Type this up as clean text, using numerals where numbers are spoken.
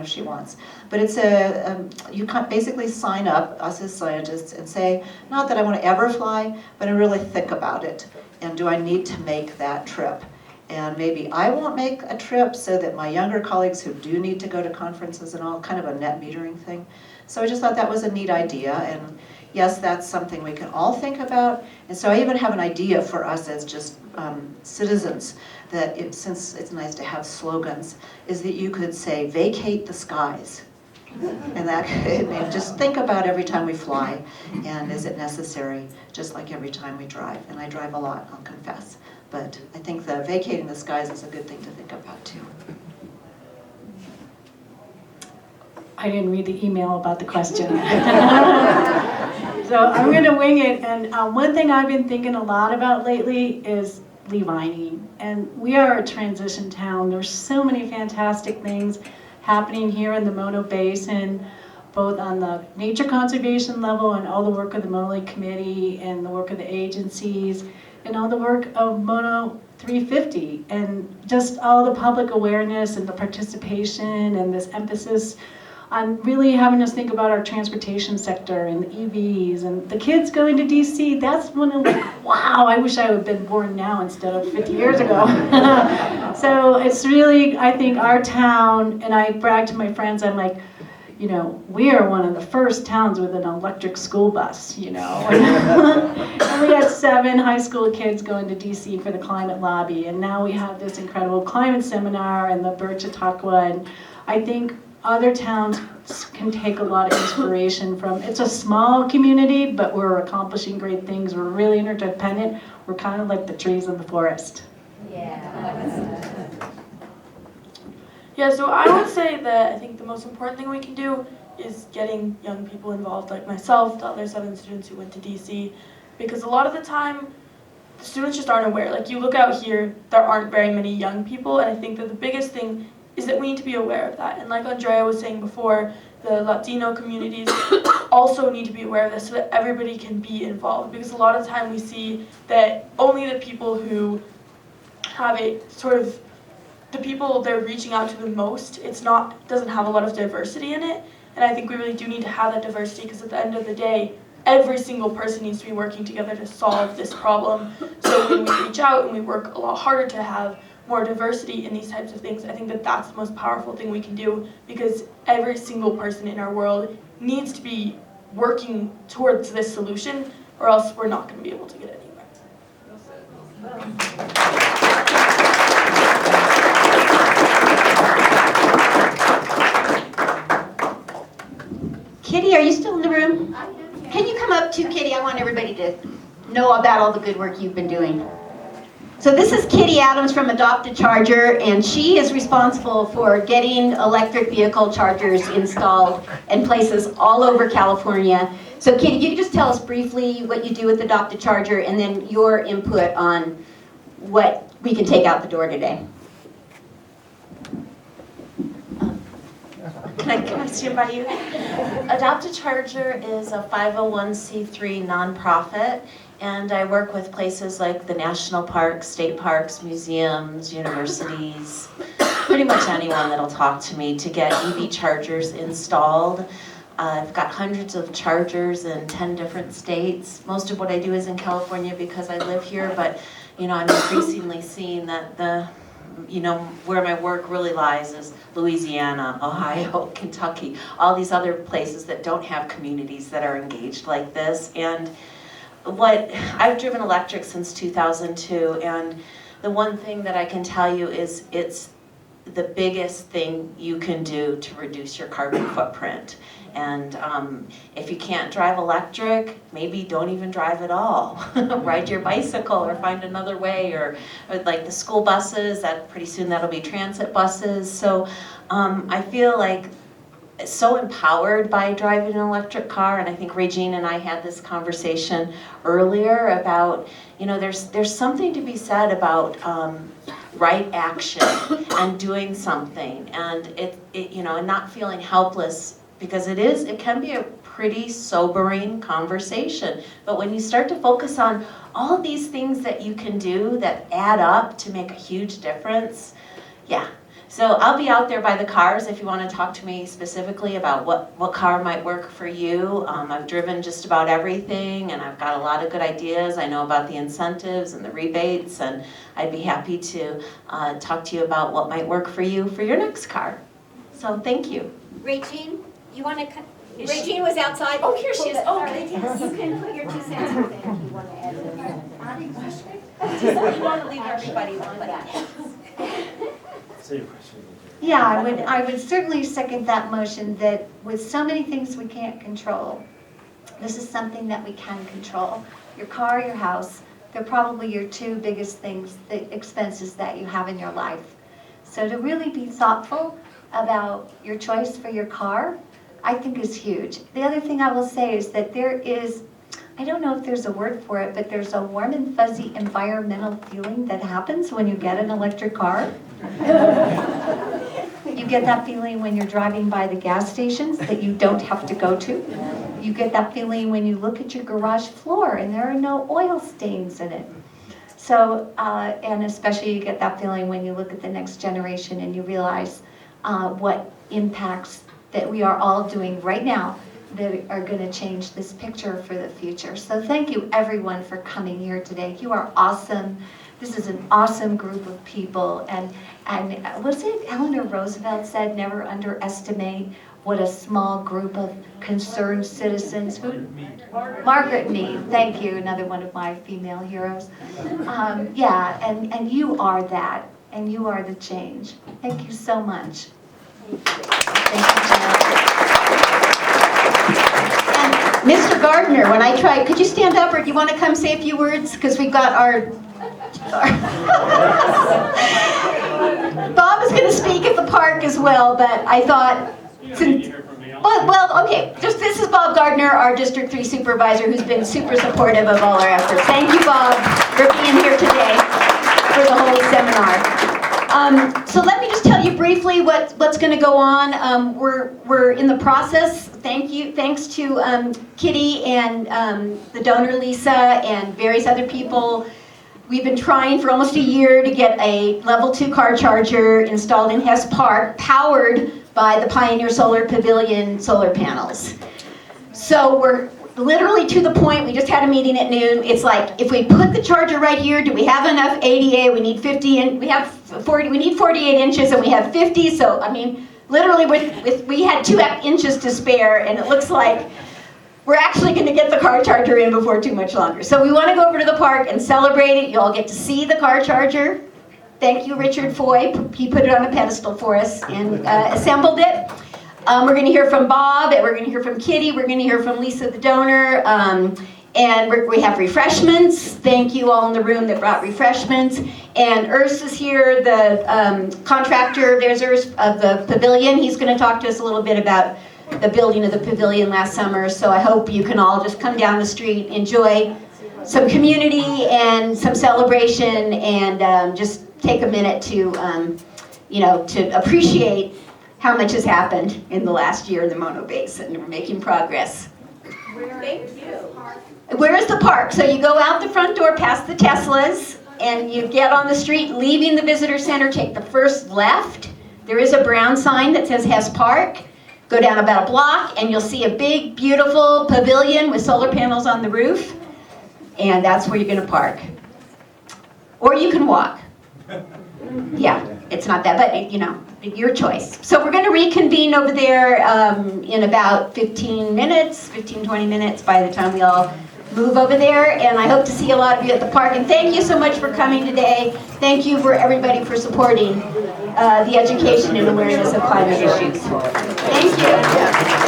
if she wants. But it's a, you can basically sign up, us as scientists, and say, not that I want to ever fly, but I really think about it. And do I need to make that trip? And maybe I won't make a trip so that my younger colleagues who do need to go to conferences and all, kind of a net metering thing. So I just thought that was a neat idea. And yes, that's something we can all think about. And so I even have an idea for us as just citizens, that since it's nice to have slogans, is that you could say, vacate the skies. And that and just think about every time we fly, and is it necessary, just like every time we drive. And I drive a lot, I'll confess. But I think the vacating the skies is a good thing to think about too. I didn't read the email about the question. So I'm going to wing it. And one thing I've been thinking a lot about lately is Levining. And we are a transition town. There's so many fantastic things happening here in the Mono Basin, both on the nature conservation level and all the work of the Mono Lake Committee and the work of the agencies and all the work of Mono 350 and just all the public awareness and the participation and this emphasis on really having us think about our transportation sector and the EVs and the kids going to DC. That's when I'm like, wow, I wish I would have been born now instead of 50 years ago. So it's really, I think our town, and I brag to my friends, I'm like, you know, we are one of the first towns with an electric school bus, you know. And we had 7 high school kids going to DC for the climate lobby, and now we have this incredible climate seminar and the Bird Chautauqua, and I think other towns can take a lot of inspiration from. It's a small community, but we're accomplishing great things. We're really interdependent. We're kind of like the trees in the forest. Yeah, so I would say that I think the most important thing we can do is getting young people involved, like myself, the other 7 students who went to DC, because a lot of the time, the students just aren't aware. Like, you look out here, there aren't very many young people, and I think that the biggest thing is that we need to be aware of that. And like Andrea was saying before, the Latino communities also need to be aware of this so that everybody can be involved, because a lot of time we see that only the people who have a sort of, the people they're reaching out to the most, doesn't have a lot of diversity in it. And I think we really do need to have that diversity, because at the end of the day, every single person needs to be working together to solve this problem. So when we reach out and we work a lot harder to have more diversity in these types of things, I think that that's the most powerful thing we can do, because every single person in our world needs to be working towards this solution, or else we're not going to be able to get anywhere. Kitty, are you still in the room? Can you come up too, Kitty? I want everybody to know about all the good work you've been doing. So this is Kitty Adams from Adopt a Charger, and she is responsible for getting electric vehicle chargers installed in places all over California. So Kitty, you can just tell us briefly what you do with Adopt a Charger and then your input on what we can take out the door today. Can I stand by you? Adopt a Charger is a 501c3 nonprofit, and I work with places like the national parks, state parks, museums, universities, pretty much anyone that'll talk to me to get EV chargers installed. I've got hundreds of chargers in 10 different states. Most of what I do is in California because I live here, but I'm increasingly seeing that where my work really lies is Louisiana, Ohio, Kentucky, all these other places that don't have communities that are engaged like this. And I've driven electric since 2002, and the one thing that I can tell you is it's the biggest thing you can do to reduce your carbon footprint. And if you can't drive electric, maybe don't even drive at all. Ride your bicycle or find another way, or like the school buses, that pretty soon that'll be transit buses. So I feel like so empowered by driving an electric car, and I think Regine and I had this conversation earlier about, there's something to be said about right action and doing something, and and not feeling helpless, because it can be a pretty sobering conversation. But when you start to focus on all these things that you can do that add up to make a huge difference, yeah. So I'll be out there by the cars if you want to talk to me specifically about what car might work for you. I've driven just about everything, and I've got a lot of good ideas. I know about the incentives and the rebates, and I'd be happy to talk to you about what might work for you for your next car. So thank you. Regine, you want to come? Regine was outside. Oh, here she is. Oh, Sorry. yes. You can put your 2 cents in there if you want to add to that. You want to leave everybody one, but Yeah, I would certainly second that motion that with so many things we can't control, this is something that we can control. Your car, your house, they're probably your 2 biggest things, the expenses that you have in your life. So to really be thoughtful about your choice for your car, I think is huge. The other thing I will say is that there is, I don't know if there's a word for it, but there's a warm and fuzzy environmental feeling that happens when you get an electric car. You get that feeling when you're driving by the gas stations that you don't have to go to. You get that feeling when you look at your garage floor and there are no oil stains in it. So, and especially you get that feeling when you look at the next generation and you realize what impacts that we are all doing right now that are going to change this picture for the future. So thank you everyone for coming here today. You are awesome. This is an awesome group of people. And was it Eleanor Roosevelt said, never underestimate what a small group of concerned citizens, Margaret Mead, thank you, another one of my female heroes. Yeah, and you are that, and you are the change. Thank you so much. Thank you, Janet. And Mr. Gardner, when I tried, could you stand up or do you want to come say a few words? Because we've got our Bob is going to speak at the park as well, but I thought, well, okay, this is Bob Gardner, our District 3 supervisor, who's been super supportive of all our efforts. Thank you, Bob, for being here today for the whole seminar. So let me just tell you briefly what's going to go on. We're in the process. Thanks to Kitty and the donor Lisa and various other people. We've been trying for almost a year to get a level 2 car charger installed in Hess Park, powered by the Pioneer Solar Pavilion solar panels. So we're literally to the point, we just had a meeting at noon. It's like, if we put the charger right here, do we have enough ADA? We need 50, and we need 48 inches, and we have 50. So I mean, literally, we had 2 inches to spare, and it looks like we're actually going to get the car charger in before too much longer. So we want to go over to the park and celebrate it. You all get to see the car charger. Thank you, Richard Foy. He put it on a pedestal for us and assembled it. We're going to hear from Bob, and we're going to hear from Kitty. We're going to hear from Lisa, the donor. And we have refreshments. Thank you all in the room that brought refreshments. And Urs is here, the contractor. There's Urs of the pavilion. He's going to talk to us a little bit about the building of the pavilion last summer. So I hope you can all just come down the street, enjoy some community and some celebration, and just take a minute to, to appreciate how much has happened in the last year in the Mono Basin. We're making progress. Thank you. Where is the park? So you go out the front door past the Teslas, and you get on the street, leaving the visitor center, take the first left. There is a brown sign that says Hess Park. Go down about a block, and you'll see a big, beautiful pavilion with solar panels on the roof, and that's where you're going to park. Or you can walk. Yeah, it's not that, but your choice. So we're going to reconvene over there in about 20 minutes by the time we all move over there, and I hope to see a lot of you at the park. And thank you so much for coming today. Thank you for everybody for supporting the education and awareness of climate issues. Thank you.